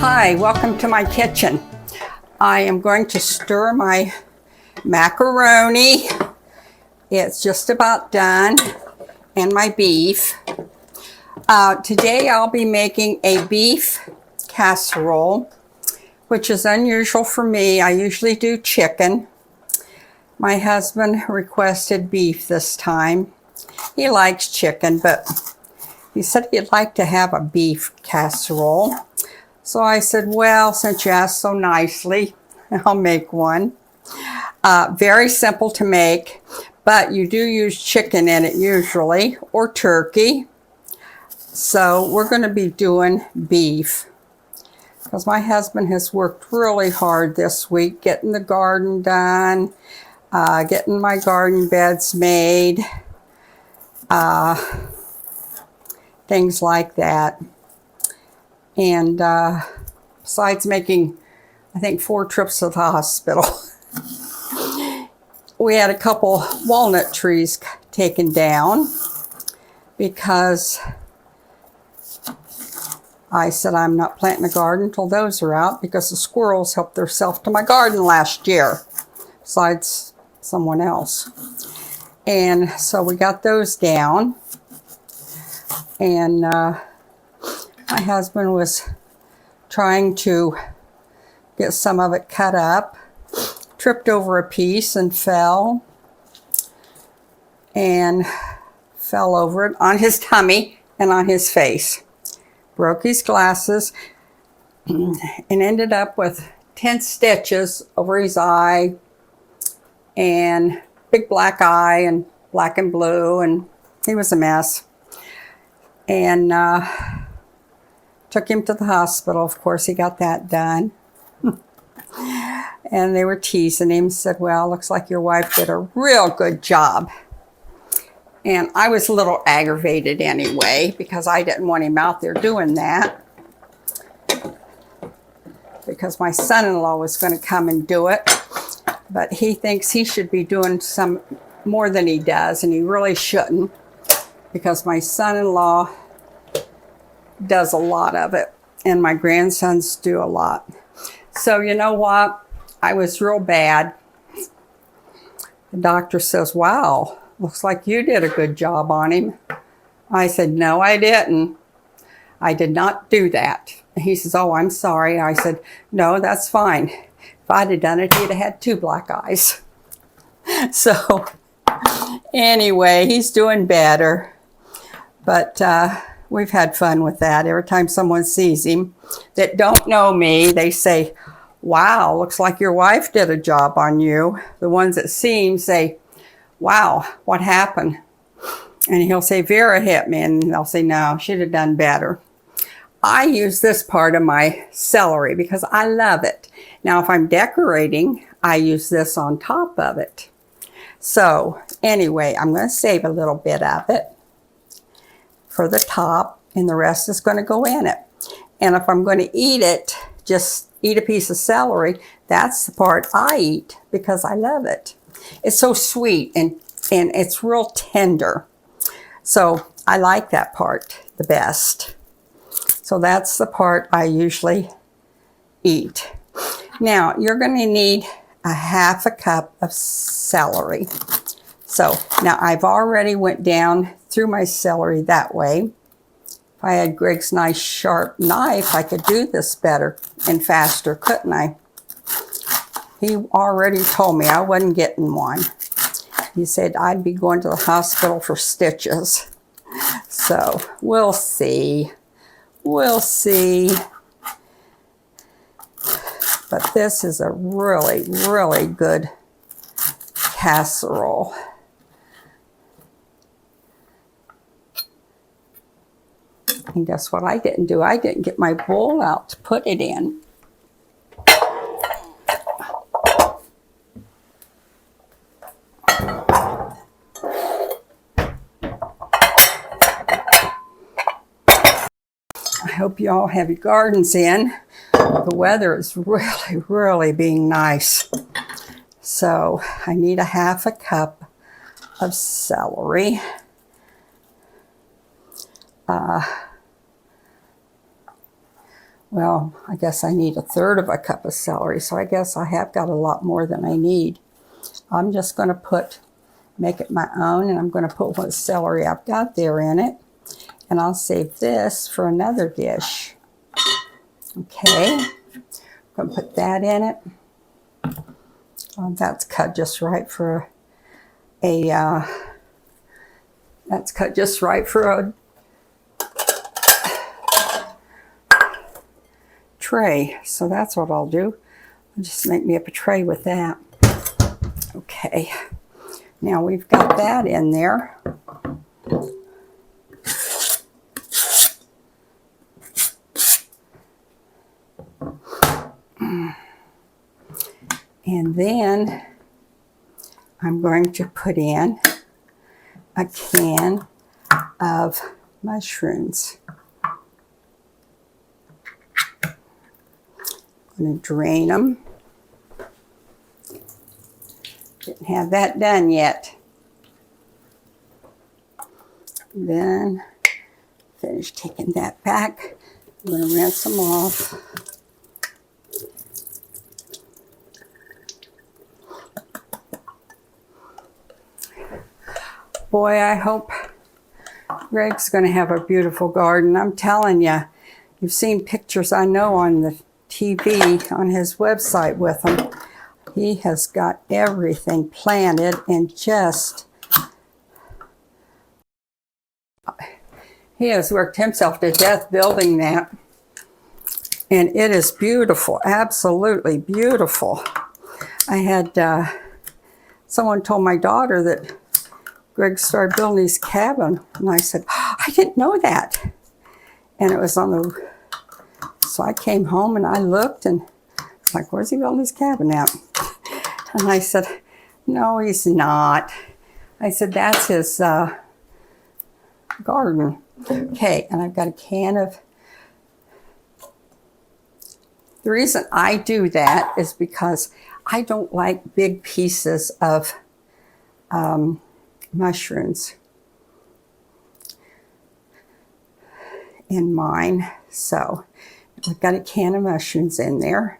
Hi, welcome to my kitchen. I am going to stir my macaroni. It's just about done, and my beef. Today I'll be making a beef casserole, which is unusual for me. I usually do chicken. My husband requested beef this time. He likes chicken, but he said he'd like to have a beef casserole. So I said, well, since you asked so nicely, I'll make one. Very simple to make, but you do use chicken in it usually, or turkey. So we're going to be doing beef, because my husband has worked really hard this week getting the garden done, getting my garden beds made, things like that. And besides making, I think, 4 trips to the hospital, we had a couple walnut trees taken down because I said I'm not planting a garden until those are out, because the squirrels helped themselves to my garden last year, besides someone else. And so we got those down, and my husband was trying to get some of it cut up, tripped over a piece and fell over it on his tummy and on his face. Broke his glasses and ended up with 10 stitches over his eye, and big black eye and black and blue, and he was a mess. And took him to the hospital. Of course, he got that done. And they were teasing him, said, well, looks like your wife did a real good job. And I was a little aggravated anyway, because I didn't want him out there doing that, because my son-in-law was going to come and do it. But he thinks he should be doing some more than he does, and he really shouldn't, because my son-in-law does a lot of it, and my grandsons do a lot. So you know what? I was real bad. The doctor says, wow, looks like you did a good job on him. I said, no, I didn't. I did not do that. He says, oh, I'm sorry. I said, no, that's fine. If I'd have done it, he'd have had 2 black eyes. So anyway, he's doing better. But we've had fun with that. Every time someone sees him that don't know me, they say, wow, looks like your wife did a job on you. The ones that see him say, wow, what happened? And he'll say, Vera hit me. And they'll say, no, she'd have done better. I use this part of my celery because I love it. Now, if I'm decorating, I use this on top of it. So anyway, I'm going to save a little bit of it for the top, and the rest is going to go in it. And if I'm going to eat it, just eat a piece of celery, that's the part I eat because I love it. It's so sweet and it's real tender. So I like that part the best. So that's the part I usually eat. Now, you're going to need a 1/2 cup of celery. So now I've already went down through my celery that way. If I had Greg's nice sharp knife, I could do this better and faster, couldn't I? He already told me I wasn't getting one. He said I'd be going to the hospital for stitches. So we'll see. We'll see. But this is a really, really good casserole. And guess what I didn't do? I didn't get my bowl out to put it in. I hope you all have your gardens in. The weather is really, really being nice. So I need a 1/2 cup of celery. Well, I guess I need 1/3 of a cup of celery, so I guess I have got a lot more than I need. I'm just going to make it my own, and I'm going to put what celery I've got there in it. And I'll save this for another dish. Okay, I'm going to put that in it. That's cut just right for that's cut just right for a tray. So that's what I'll do. I'll just make me up a tray with that. Okay, now we've got that in there. And then I'm going to put in a can of mushrooms. I'm going to drain them. Didn't have that done yet. Then finish taking that back. I'm going to rinse them off. Boy, I hope Greg's going to have a beautiful garden. I'm telling you, you've seen pictures, I know, on the TV, on his website with him. He has got everything planted and just, he has worked himself to death building that. And it is beautiful, absolutely beautiful. I had, someone told my daughter that Greg started building his cabin, and I said, oh, I didn't know that. And it was on the, so I came home and I looked and I was like, where's he building his cabin at? And I said, no, he's not. I said, that's his garden. Okay, and I've got a can of, the reason I do that is because I don't like big pieces of mushrooms in mine. So I've got a can of mushrooms in there,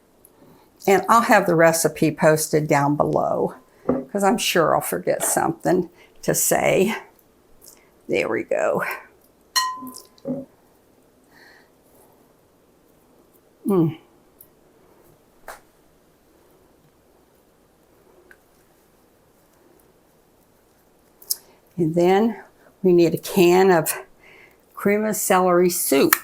and I'll have the recipe posted down below because I'm sure I'll forget something to say. There we go. And then we need a can of cream of celery soup.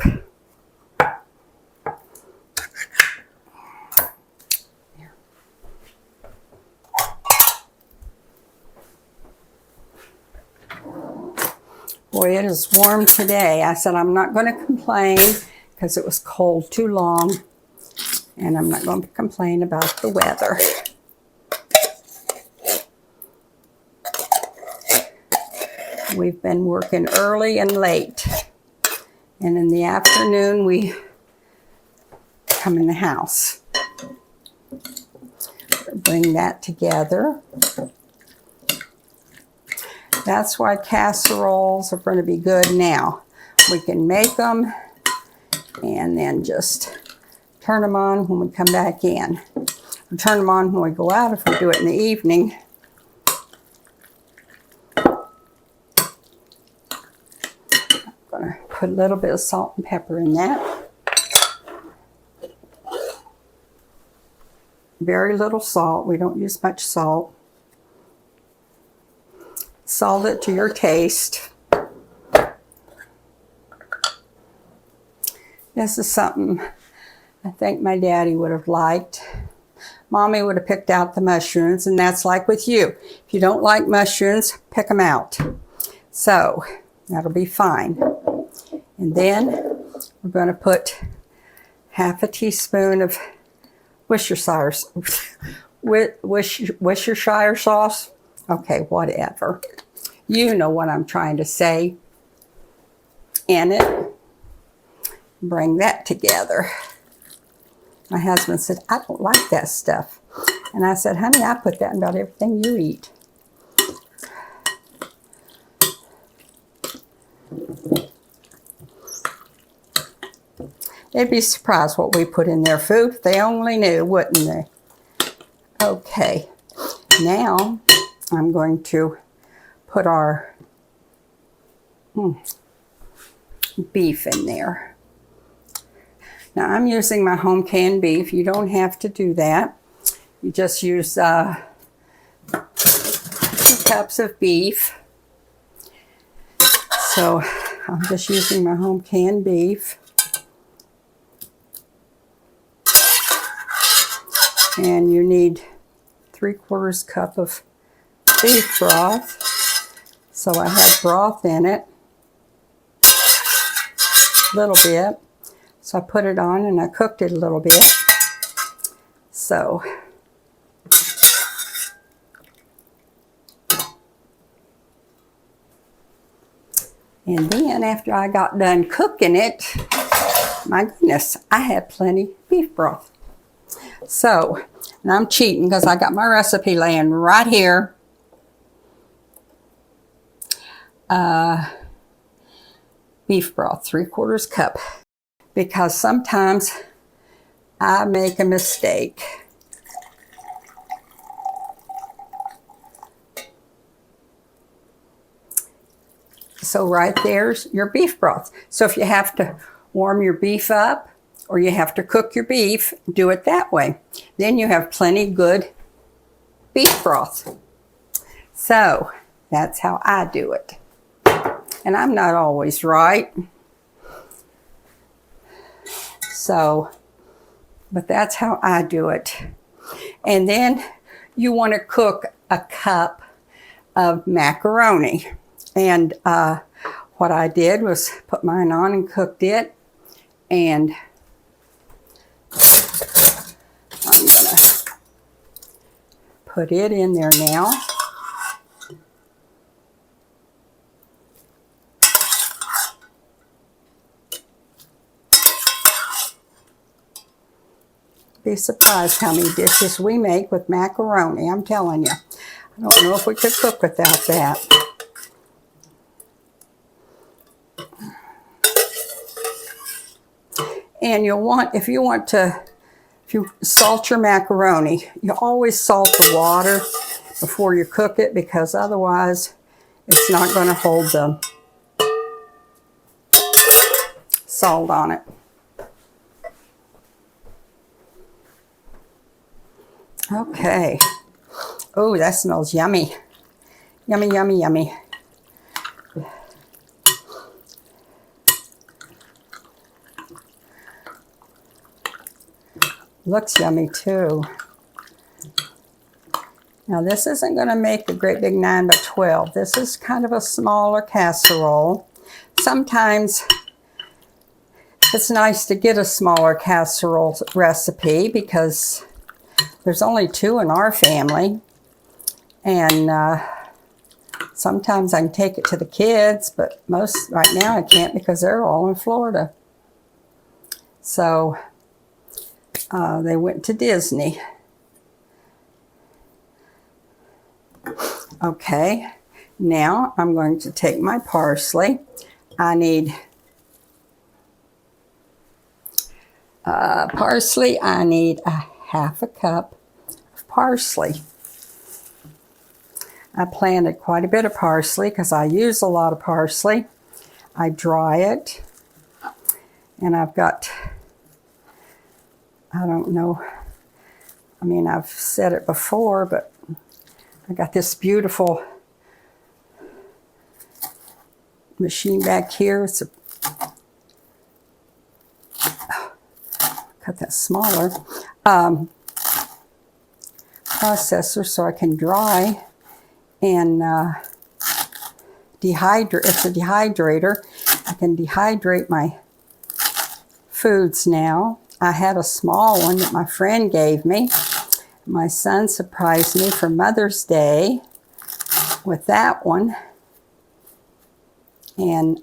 Boy, it is warm today. I said I'm not going to complain because it was cold too long, and I'm not going to complain about the weather. We've been working early and late, and in the afternoon we come in the house. Bring that together. That's why casseroles are going to be good now. We can make them and then just turn them on when we come back in. Or turn them on when we go out if we do it in the evening. Put a little bit of salt and pepper in that. Very little salt. We don't use much salt. Salt it to your taste. This is something I think my daddy would have liked. Mommy would have picked out the mushrooms, and that's like with you. If you don't like mushrooms, pick them out. So that'll be fine. And then we're going to put half a teaspoon of Worcestershire sauce. Okay, whatever. You know what I'm trying to say. In it. Bring that together. My husband said, I don't like that stuff. And I said, honey, I put that in about everything you eat. They'd be surprised what we put in their food. They only knew, wouldn't they? Okay, now I'm going to put our beef in there. Now I'm using my home canned beef. You don't have to do that. You just use 2 cups of beef. So I'm just using my home canned beef. And you need 3/4 cup of beef broth. So I have broth in it, a little bit. So I put it on and I cooked it a little bit. So and then after I got done cooking it, my goodness, I had plenty of beef broth. So, and I'm cheating because I got my recipe laying right here. Beef broth, 3/4 cup. Because sometimes I make a mistake. So right there's your beef broth. So if you have to warm your beef up or you have to cook your beef, do it that way. Then you have plenty good beef broth. So that's how I do it. And I'm not always right. So, but that's how I do it. And then you want to cook a cup of macaroni. And what I did was put mine on and cooked it. And I'm going to put it in there now. Be surprised how many dishes we make with macaroni. I'm telling you. I don't know if we could cook without that. And you'll want, if you salt your macaroni, you always salt the water before you cook it because otherwise it's not going to hold the salt on it. Okay. Oh, that smells yummy. Yummy, yummy, yummy. Looks yummy too. Now this isn't going to make a great big 9 by 12. This is kind of a smaller casserole. Sometimes it's nice to get a smaller casserole recipe because there's only 2 in our family, and sometimes I can take it to the kids, but right now I can't because they're all in Florida. So they went to Disney. Okay, now I'm going to take my parsley. I need parsley. I need a 1/2 cup of parsley. I planted quite a bit of parsley because I use a lot of parsley. I dry it, and I've got, I don't know, I mean, I've said it before, but I got this beautiful machine back here. It's a, cut that smaller. Processor so I can dry and dehydrate. It's a dehydrator. I can dehydrate my foods now. I had a small one that my friend gave me. My son surprised me for Mother's Day with that one. And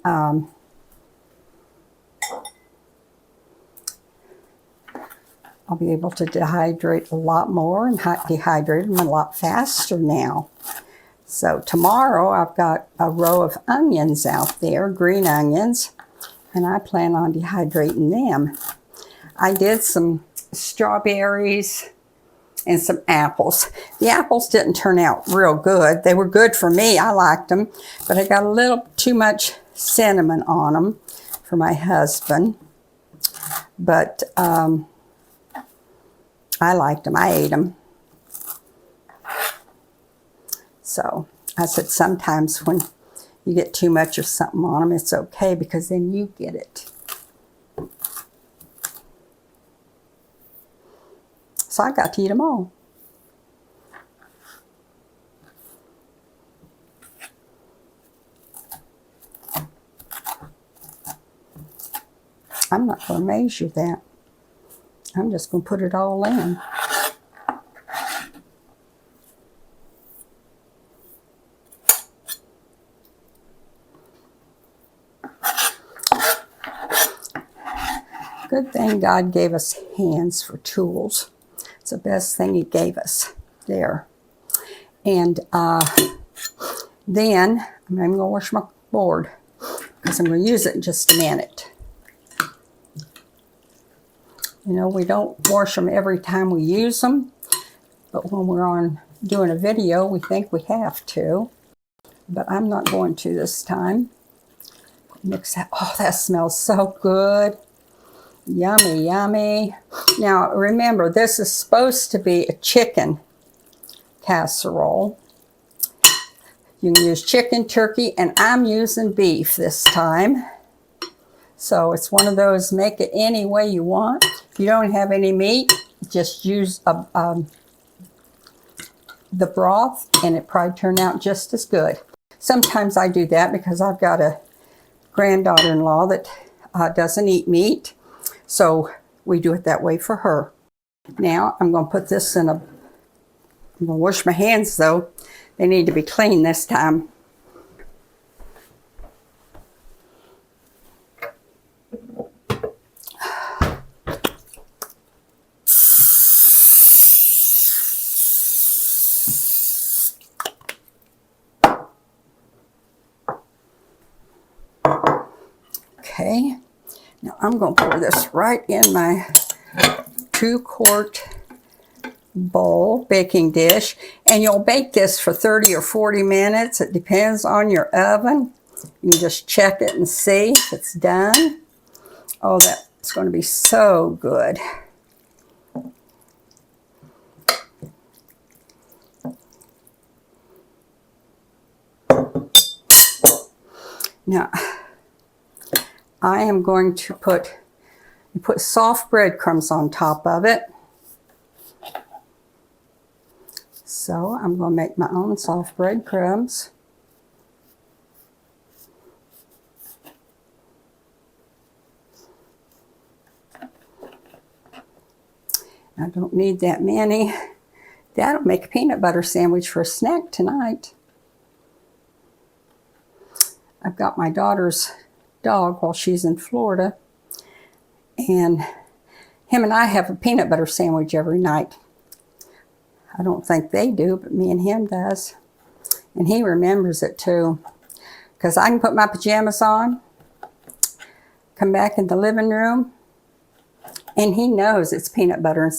I'll be able to dehydrate a lot more and dehydrate them a lot faster now. So tomorrow I've got a row of onions out there, green onions, and I plan on dehydrating them. I did some strawberries and some apples. The apples didn't turn out real good. They were good for me. I liked them, but I got a little too much cinnamon on them for my husband. But I liked them. I ate them. So I said sometimes when you get too much of something on them, it's okay because then you get it. So I got to eat them all. I'm not going to measure that. I'm just going to put it all in. Good thing God gave us hands for tools. It's the best thing He gave us there. And then I'm going to wash my board because I'm going to use it in just a minute. You know, we don't wash them every time we use them, but when we're on doing a video, we think we have to. But I'm not going to this time. Mix that. Oh, that smells so good. Yummy, yummy. Now, remember, this is supposed to be a chicken casserole. You can use chicken, turkey, and I'm using beef this time. So it's one of those, make it any way you want. If you don't have any meat, just use the broth, and it probably turn out just as good. Sometimes I do that because I've got a granddaughter-in-law that doesn't eat meat. So we do it that way for her. Now I'm going to put this in a, I'm going to wash my hands though. They need to be clean this time. Okay. Now I'm going to pour this right in my 2-quart bowl baking dish, and you'll bake this for 30 or 40 minutes. It depends on your oven. You can just check it and see if it's done. Oh, that's going to be so good. Now I am going to put soft breadcrumbs on top of it. So I'm going to make my own soft breadcrumbs. I don't need that many. That'll make a peanut butter sandwich for a snack tonight. I've got my daughter's dog while she's in Florida, and him and I have a peanut butter sandwich every night. I don't think they do, but me and him does, and he remembers it too, because I can put my pajamas on, come back in the living room, and he knows it's peanut butter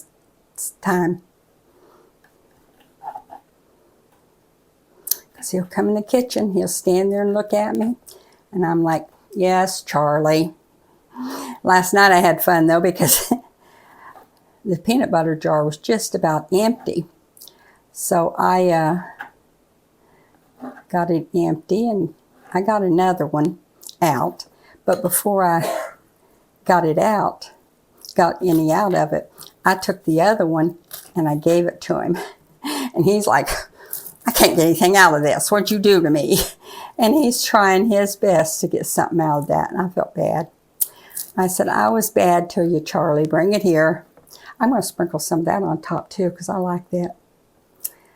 time, because he'll come in the kitchen, he'll stand there and look at me, and I'm like, yes, Charlie. Last night I had fun though because the peanut butter jar was just about empty. So I got it empty, and I got another one out. But before I got any out of it, I took the other one and I gave it to him. And he's like, I can't get anything out of this. What'd you do to me? And he's trying his best to get something out of that, and I felt bad. I said, I was bad to you, Charlie. Bring it here. I'm going to sprinkle some of that on top too, because I like that.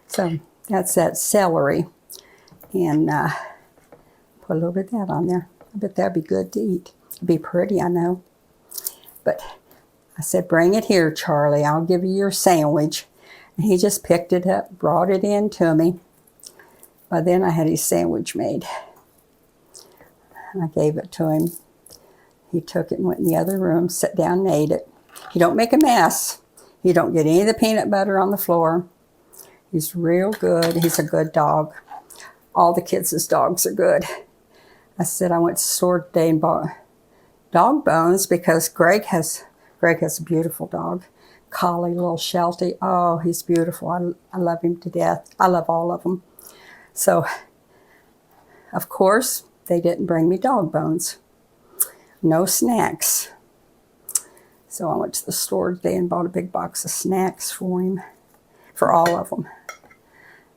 So that's that celery. And put a little bit of that on there. I bet that'd be good to eat. It'd be pretty, I know. But I said, bring it here, Charlie. I'll give you your sandwich. And he just picked it up, brought it in to me. By then I had his sandwich made. And I gave it to him. He took it and went in the other room, sat down and ate it. He don't make a mess. He don't get any of the peanut butter on the floor. He's real good. He's a good dog. All the kids' dogs are good. I said I went to the store today and bought dog bones because Greg has a beautiful dog. Collie, little Sheltie. Oh, he's beautiful. I love him to death. I love all of them. So, of course, they didn't bring me dog bones. No snacks. So I went to the store today and bought a big box of snacks for him, for all of them.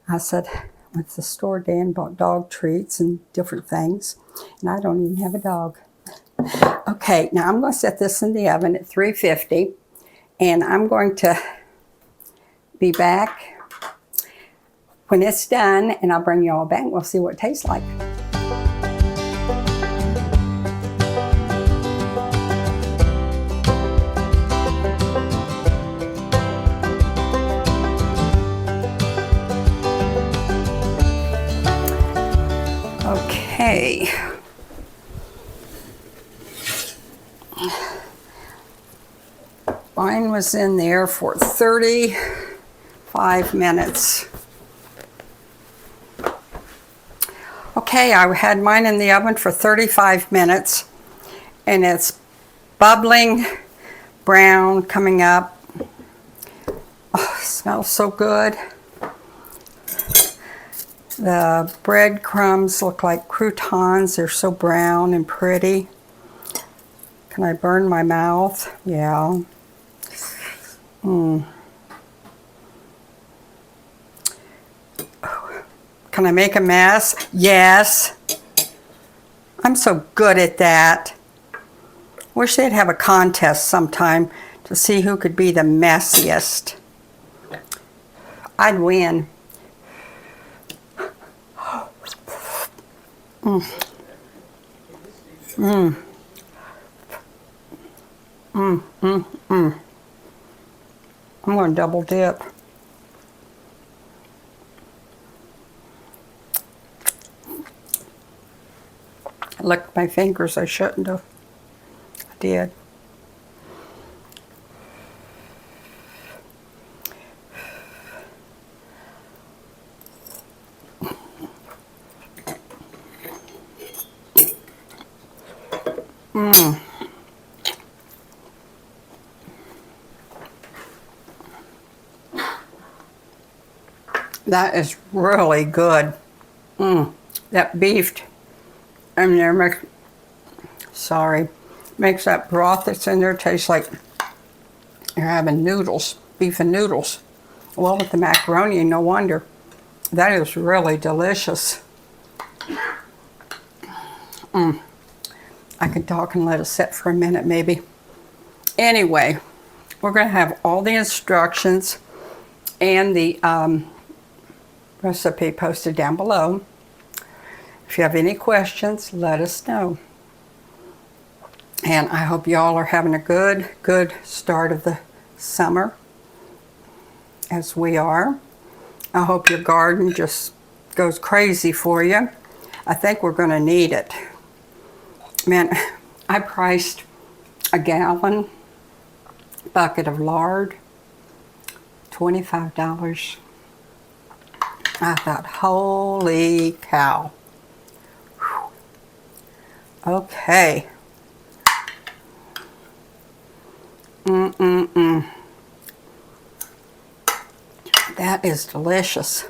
I said, I went to the store today and bought dog treats and different things, and I don't even have a dog. Okay, now I'm going to set this in the oven at 350, and I'm going to be back when it's done, and I'll bring you all back and we'll see what it tastes like. Okay. Mine was in there for 35 minutes. Okay, I had mine in the oven for 35 minutes, and it's bubbling brown, coming up. Oh, it smells so good. The breadcrumbs look like croutons. They're so brown and pretty. Can I burn my mouth? Yeah. Can I make a mess? Yes. I'm so good at that. Wish they'd have a contest sometime to see who could be the messiest. I'd win. I'm going to double dip. I licked my fingers. I shouldn't have. I did. That is really good. That beef, makes that broth that's in there taste like you're having noodles, beef and noodles. Well, with the macaroni, no wonder. That is really delicious. I could talk and let it sit for a minute maybe. Anyway, we're going to have all the instructions and the recipe posted down below. If you have any questions, let us know. And I hope y'all are having a good start of the summer, as we are. I hope your garden just goes crazy for you. I think we're going to need it. Man, I priced a gallon bucket of lard, $25. I thought, holy cow. Whew. Okay. That is delicious.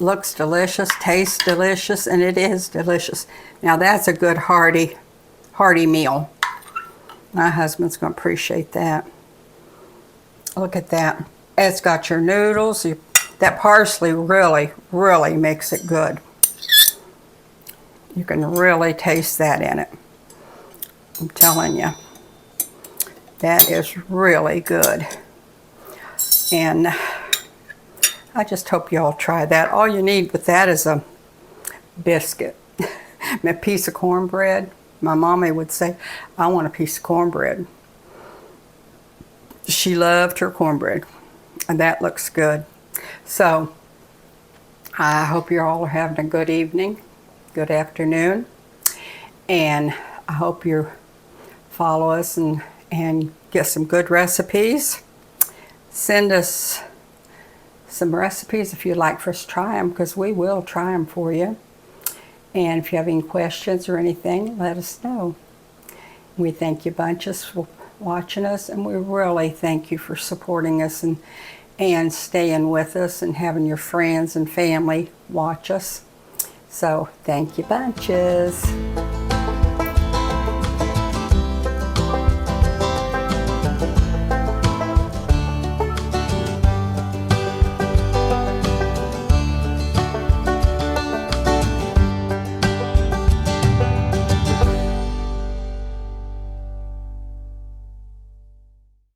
Looks delicious, tastes delicious, and it is delicious. Now that's a good hearty meal. My husband's going to appreciate that. Look at that. It's got your noodles. That parsley really makes it good. You can really taste that in it. I'm telling you. That is really good. And I just hope you all try that. All you need with that is a biscuit. A piece of cornbread. My mommy would say, I want a piece of cornbread. She loved her cornbread. And that looks good. So, I hope you all are having a good evening, good afternoon. And I hope you follow us and get some good recipes. Send us some recipes if you'd like for us to try them, because we will try them for you. And if you have any questions or anything, let us know. We thank you bunches for watching us, and we really thank you for supporting us and staying with us and having your friends and family watch us. So thank you bunches.